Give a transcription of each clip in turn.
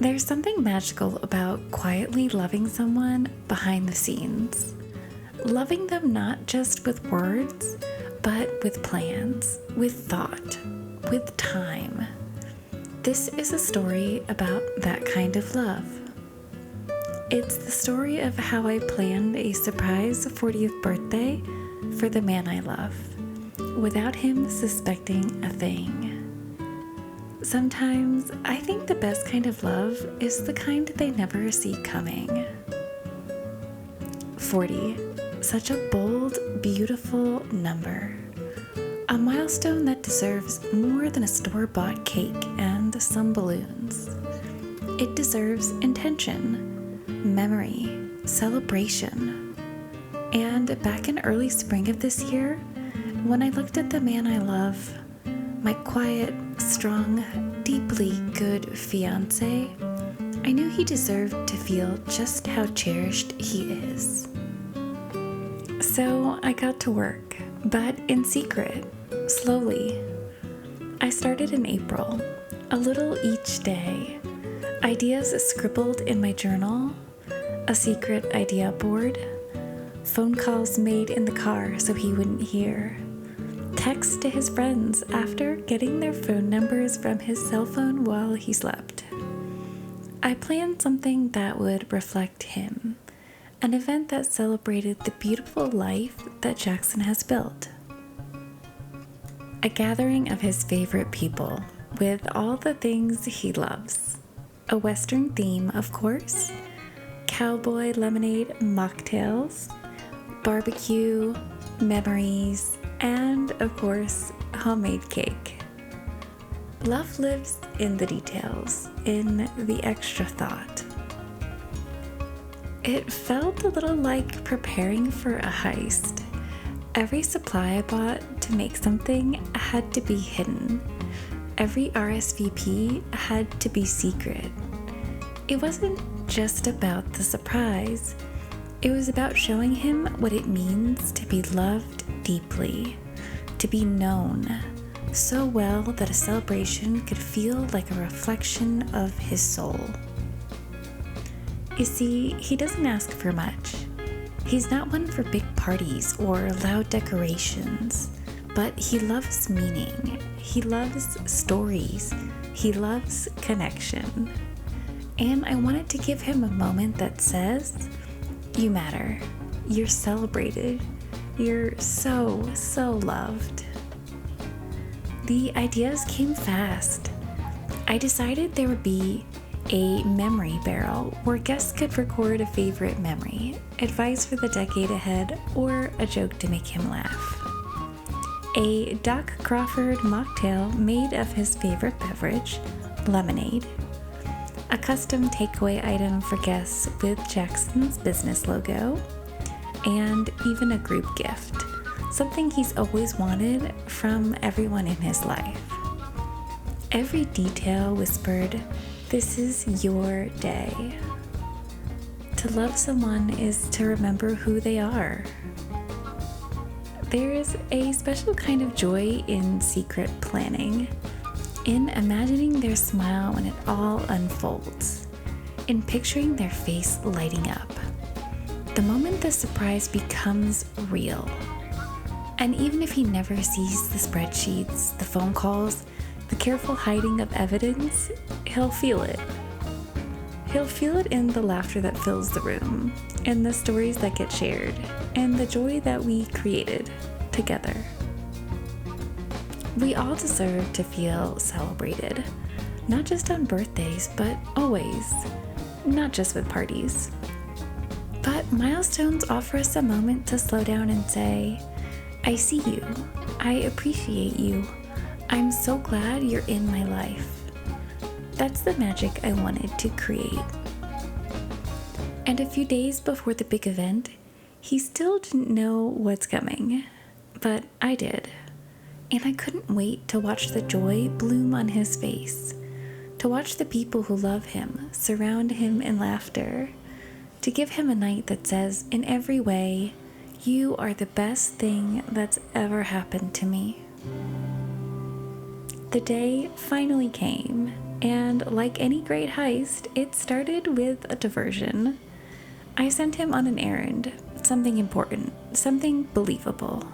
There's something magical about quietly loving someone behind the scenes. Loving them not just with words, but with plans, with thought, with time. This is a story about that kind of love. It's the story of how I planned a surprise 40th birthday for the man I love, without him suspecting a thing. Sometimes I think the best kind of love is the kind they never see coming. 40, such a bold, beautiful number. A milestone that deserves more than a store-bought cake and some balloons. It deserves intention, memory, celebration. And back in early spring of this year, when I looked at the man I love, my quiet, strong, deeply good fiancé, I knew he deserved to feel just how cherished he is. So I got to work, but in secret, slowly. I started in April, a little each day. Ideas scribbled in my journal, a secret idea board, phone calls made in the car so he wouldn't hear, texts to his friends after getting their phone numbers from his cell phone while he slept. I planned something that would reflect him, an event that celebrated the beautiful life that Jackson has built. A gathering of his favorite people with all the things he loves. A Western theme, of course, cowboy lemonade mocktails, barbecue, memories, and, of course, homemade cake. Love lives in the details, in the extra thought. It felt a little like preparing for a heist. Every supply I bought to make something had to be hidden. Every RSVP had to be secret. It wasn't just about the surprise. It was about showing him what it means to be loved deeply, to be known so well that a celebration could feel like a reflection of his soul. You see, he doesn't ask for much. He's not one for big parties or loud decorations, but he loves meaning. He loves stories. He loves connection. And I wanted to give him a moment that says, "You matter. You're celebrated. You're so, so loved." The ideas came fast. I decided there would be a memory barrel where guests could record a favorite memory, advice for the decade ahead, or a joke to make him laugh. A Doc Crawford mocktail made of his favorite beverage, lemonade. A custom takeaway item for guests with Jackson's business logo, and even a group gift, something he's always wanted from everyone in his life. Every detail whispered, "This is your day." To love someone is to remember who they are. There's a special kind of joy in secret planning, in imagining their smile when it all unfolds, in picturing their face lighting up, the moment the surprise becomes real. And even if he never sees the spreadsheets, the phone calls, the careful hiding of evidence, he'll feel it. He'll feel it in the laughter that fills the room, in the stories that get shared, and the joy that we created together. We all deserve to feel celebrated, not just on birthdays, but always, not just with parties. But milestones offer us a moment to slow down and say, "I see you. I appreciate you. I'm so glad you're in my life." That's the magic I wanted to create. And a few days before the big event, he still didn't know what's coming, but I did. And I couldn't wait to watch the joy bloom on his face, to watch the people who love him surround him in laughter, to give him a night that says, in every way, "You are the best thing that's ever happened to me." The day finally came. And like any great heist, it started with a diversion. I sent him on an errand, something important, something believable.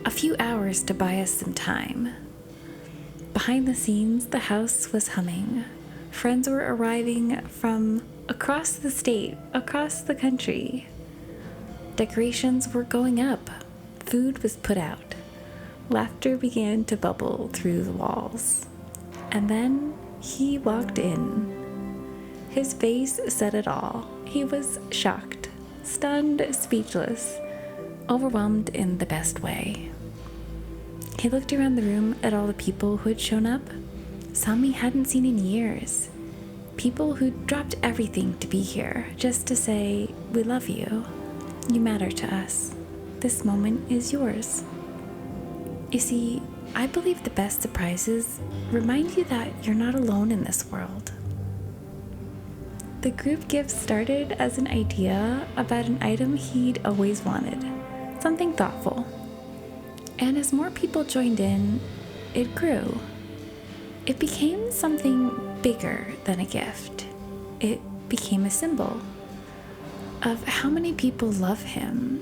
A few hours to buy us some time. Behind the scenes, the house was humming. Friends were arriving from across the state, across the country. Decorations were going up. Food was put out. Laughter began to bubble through the walls. And then he walked in. His face said it all. He was shocked, stunned, speechless, overwhelmed in the best way. He looked around the room at all the people who had shown up, some he hadn't seen in years. People who dropped everything to be here just to say, "We love you. You matter to us. This moment is yours." You see, I believe the best surprises remind you that you're not alone in this world. The group gift started as an idea about an item he'd always wanted, something thoughtful. And as more people joined in, it grew. It became something bigger than a gift. It became a symbol of how many people love him,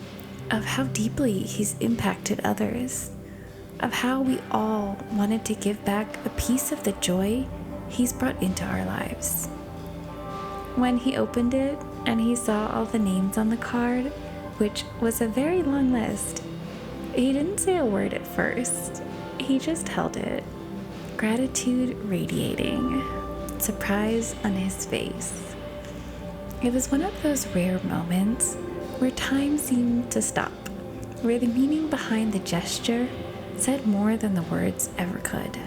of how deeply he's impacted others, of how we all wanted to give back a piece of the joy he's brought into our lives. When he opened it and he saw all the names on the card, which was a very long list, he didn't say a word at first. He just held it, gratitude radiating, surprise on his face. It was one of those rare moments where time seemed to stop, where the meaning behind the gesture said more than the words ever could.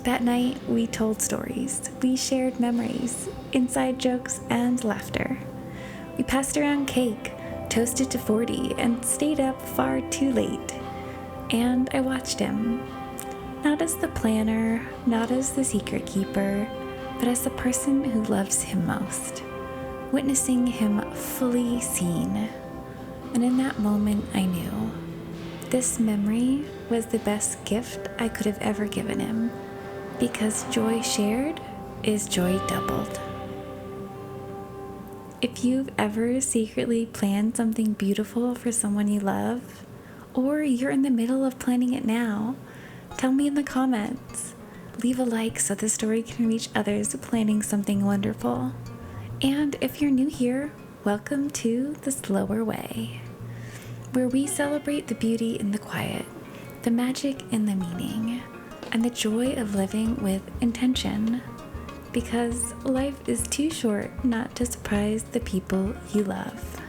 That night, we told stories, we shared memories, inside jokes, and laughter. We passed around cake, toasted to 40, and stayed up far too late. And I watched him, not as the planner, not as the secret keeper, but as the person who loves him most, witnessing him fully seen. And in that moment, I knew this memory was the best gift I could have ever given him, because joy shared is joy doubled. If you've ever secretly planned something beautiful for someone you love, or you're in the middle of planning it now, tell me in the comments. Leave a like so the story can reach others planning something wonderful. And if you're new here, welcome to The Slower Way, where we celebrate the beauty in the quiet, the magic in the meaning, and the joy of living with intention. Because life is too short not to surprise the people you love.